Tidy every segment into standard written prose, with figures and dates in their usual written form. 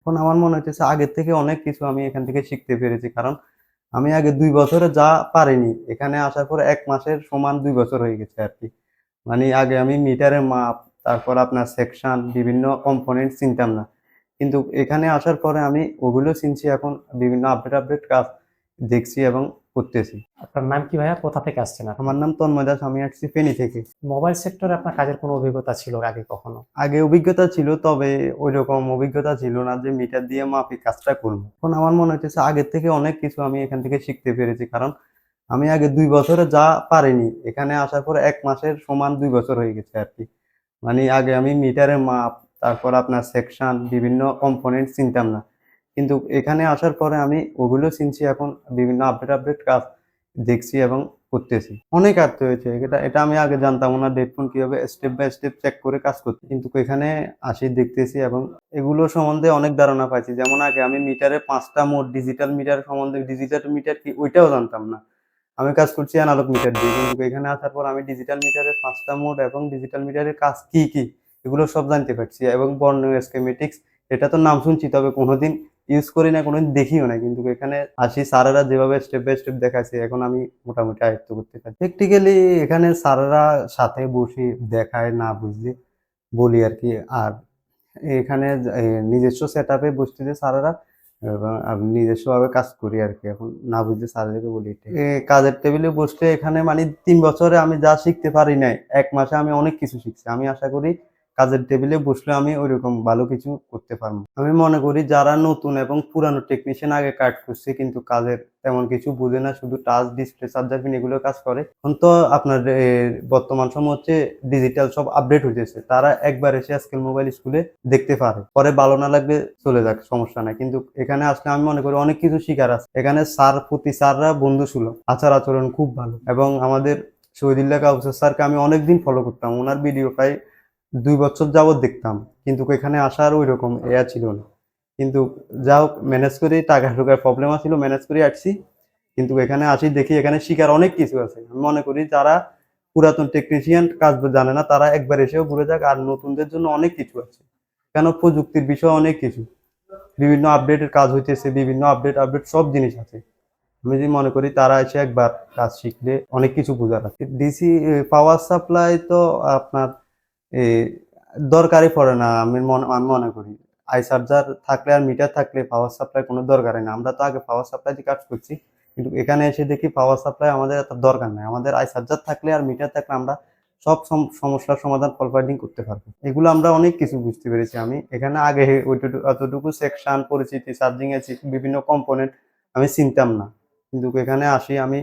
এখন আমার মনে হইতেছে আগের থেকে অনেক কিছু আমি এখান থেকে শিখতে পেরেছি। কারণ আমি আগে ২ বছরে যা পারিনি, এখানে আসার পর ১ মাসের সমান ২ বছর হয়ে গেছে আরকি। মানে আগে আমি মিটারের মাপ, তারপর আপনার সেকশন, বিভিন্ন কম্পোনেন্ট চিনতাম না। কিন্তু এখানে আসার পরে আমি ওগুলো চিনছি এখন বিভিন্ন আপডেট কাজ দেখছি এবং করতেছি। আপনার নাম কি ভাইয়া? কোথা থেকে আসছেন আপনি? আমার নাম তন্ময় দাস, আমি আসছি ফেনী থেকে। মোবাইল সেক্টরে আপনার কাজের কোনো অভিজ্ঞতা ছিল আগে কখনো? আগে অভিজ্ঞতা ছিল, তবে ঐরকম অভিজ্ঞতা ছিল না যে মিটার দিয়ে মাপে কাজটা করব। এখন আমার মনে হইতেছে আগের থেকে অনেক কিছু আমি এখান থেকে শিখতে পেরেছি। কারণ আমি আগে ২ বছরে যা পারিনি, এখানে আসার পরে ১ মাসের সমান ২ বছর হয়ে গেছে আরকি। মানে আগে আমি মিটারের মাপ, তারপর আপনার সেকশন, বিভিন্ন কম্পোনেন্ট চিনতাম না। কিন্তু এখানে আসার পরে আমি ওগুলো চিনছি এখন, বিভিন্ন আপডেট কাজ দেখছি এবং করতেছি। অনেক আয়ত্ত হয়েছে। এটা এটা আমি আগে জানতামও না ডেড ফোন কিভাবে স্টেপ বাই স্টেপ চেক করে কাজ করতে। কিন্তু এখানে আসি দেখতেছি এবং এগুলো সম্বন্ধে অনেক ধারণা পাইছি। যেমন আগে আমি মিটারে ৫ টা মোড, ডিজিটাল মিটার সম্বন্ধে, ডিজিটাল মিটার কি ওইটাও জানতাম না। আমি কাজ করছি এনালগ মিটার দিয়ে। কিন্তু এখানে আসার পর আমি ডিজিটাল মিটারের ৫ টা মোড এবং ডিজিটাল মিটারের কাজ কি এগুলো সব জানতে পারছি। এবং বর্ণনীয় স্কিমেটিক্স, এটা তো নাম শুনছি, তবে কোনোদিন ইউজ করি না, কোনোদিন দেখিও নাই। কিন্তু এখানে আসি, স্যারেরা যেভাবে স্টেপ বাই স্টেপ দেখাইছে, এখন আমি মোটামুটি আয়ত্ত করতে পারি। প্র্যাকটিক্যালি এখানে স্যারেরা সাথে বসে দেখায়, না বুঝলে বলি আরকি। আর এখানে নিজস্ব সেটআপে বসতেছে স্যারেরা এবং আমি নিজস্বভাবে কাজ করি আরকি। এখন না বুঝলে স্যারদেরকে বলি এটাই। কাজের টেবিলে বসলে এখানে মানে ৩ বছরে আমি যা শিখতে পারি নাই, ১ মাসে আমি অনেক কিছু শিখছি। আমি আশা করি কাজের টেবিলে বসলে আমি ঐরকম ভালো কিছু করতে পারবো। আমি মনে করি যারা নতুন এবং পুরানো টেকনিশিয়ান আগে কাজ করছে কিন্তু কাজের তেমন কিছু বুঝে না, শুধু টাচ, ডিসপ্লে, চার্জার পিন এগুলো কাজ করে। এখন তো আপনার বর্তমান সময় হচ্ছে ডিজিটাল সব আপডেট হইতেছে। তারা একবার এসে আজকাল মোবাইল স্কুলে দেখতে পারে। পরে ভালো না লাগবে চলে যাক, সমস্যা নাই। কিন্তু এখানে আসলে আমি মনে করি অনেক কিছু শিখার আছে। এখানে স্যাররা বন্ধুসুলভ, আচার-আচরণ খুব ভালো। এবং আমাদের শহীদুল্লাহ কাউসার স্যারকে আমি অনেকদিন ফলো করতাম। উনার ভিডিও প্রায় ২ বছর যাবৎ দেখতাম। কিন্তু এখানে আসার ঐরকম ছিল না। কিন্তু যা হোক ম্যানেজ করে, টাকা-টুকার প্রবলেম আছিল, ম্যানেজ করে আসছি। কিন্তু এখানে আসি দেখি এখানে শিখার অনেক কিছু আছে। আমি মনে করি যারা পুরাতন টেকনিশিয়ান কাজ জানে না, তারা একবার এসেও ঘুরে যাক। আর নতুনদের জন্য অনেক কিছু আছে। কেন, প্রযুক্তির বিষয়ে অনেক কিছু। বিভিন্ন আপডেটের কাজ হইতেছে, বিভিন্ন আপডেট সব জিনিস আছে। আমি যদি মনে করি তারা এসে একবার কাজ শিখলে অনেক কিছু বোঝার আছে। ডিসি পাওয়ার সাপ্লাই তো আপনার এ দরকারই পড়ে না, আমি মনে করি। আই চার্জার থাকলে আর মিটার থাকলে পাওয়ার সাপ্লাই কোনো দরকারই না। আমরা তো আগে পাওয়ার সাপ্লাই দিয়ে কাজ করছি। কিন্তু এখানে এসে দেখি পাওয়ার সাপ্লাই আমাদের এত দরকার নাই। আমাদের আই চার্জার থাকলে আর মিটার থাকলে আমরা সব সমস্যার সমাধান ফল্ট ফাইন্ডিং করতে পারবো। এগুলো আমরা অনেক কিছু বুঝতে পেরেছি আমি। এখানে আগে অতটুকু সেকশন, পরিচিতি, চার্জিং এর বিভিন্ন কম্পোনেন্ট আমি চিনতাম না। কিন্তু এখানে আসি আমি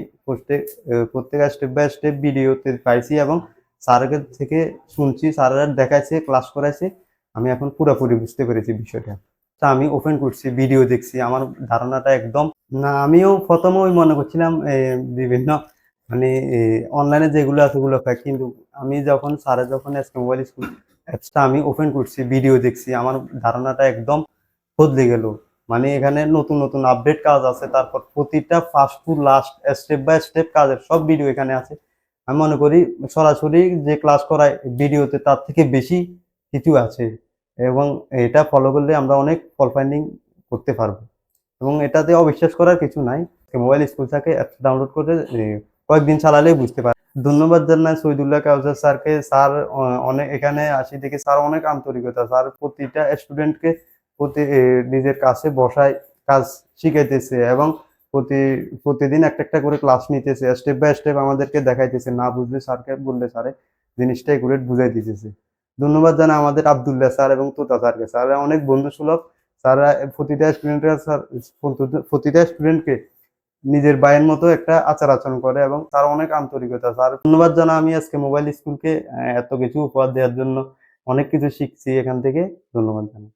প্রত্যেক স্টেপ বাই স্টেপ ভিডিওতে পাইছি এবং স্যারের থেকে শুনছি, স্যারেরা দেখাইছে, ক্লাস করাইছে। আমি এখন পুরাপুরি বুঝতে পেরেছি বিষয়টা। তা আমি ওপেন করছি, ভিডিও দেখছি। আমার ধারণাটা একদম না, আমিও ১ম ওই মনে করছিলাম বিভিন্ন মানে অনলাইনে যেগুলো আছে ওগুলো ফেক। কিন্তু আমি যখন স্যারের যখন আজকে মোবাইল স্কুল অ্যাপসটা আমি ওপেন করছি, ভিডিও দেখছি, আমার ধারণাটা একদম বদলে গেল। মানে এখানে নতুন আপডেট কাজ আছে। তারপর প্রতিটা first to last step by step কাজের সব ভিডিও এখানে আছে। আমি মনে করি সরাসরি যে ক্লাস করায় ভিডিওতে তার থেকে বেশি কিছু আছে। এবং এটা ফলো করলে আমরা অনেক ফল্ট ফাইন্ডিং করতে পারবো। এবং এটাতে অবিশ্বাস করার কিছু নাই। মোবাইল স্কুল থেকে অ্যাপস ডাউনলোড করে কয়েকদিন চালালেই বুঝতে পারে। ধন্যবাদ জানাই শহীদুল্লাহ কাউসার স্যারকে। স্যার অনেক এখানে আসি দেখি স্যার অনেক আন্তরিকতা। স্যার প্রতিটা স্টুডেন্টকে নিজের কাছে বসায় কাজ শিখাইতেছে এবং প্রতিদিন একটা করে ক্লাস নিতেছে। স্টেপ বাই স্টেপ আমাদেরকে দেখাইতেছে। না বুঝলে স্যারকে বললে স্যারে জিনিসটা একুরেট বুঝাই দিতেছে। ধন্যবাদ জানাই আমাদের আব্দুল্লাহ স্যার এবং তোতা স্যারকে। স্যাররা অনেক বন্ধুসুলভ। স্যাররা প্রতিটা স্টুডেন্টকে নিজের ভাইয়ের মতো একটা আচার-আচরণ করে এবং তার অনেক আন্তরিকতা। স্যার ধন্যবাদ জানাই আমি আজকে মোবাইল স্কুলকে এত কিছু উপহার দেওয়ার জন্য। অনেক কিছু শিখছি এখান থেকে। ধন্যবাদ জানাই।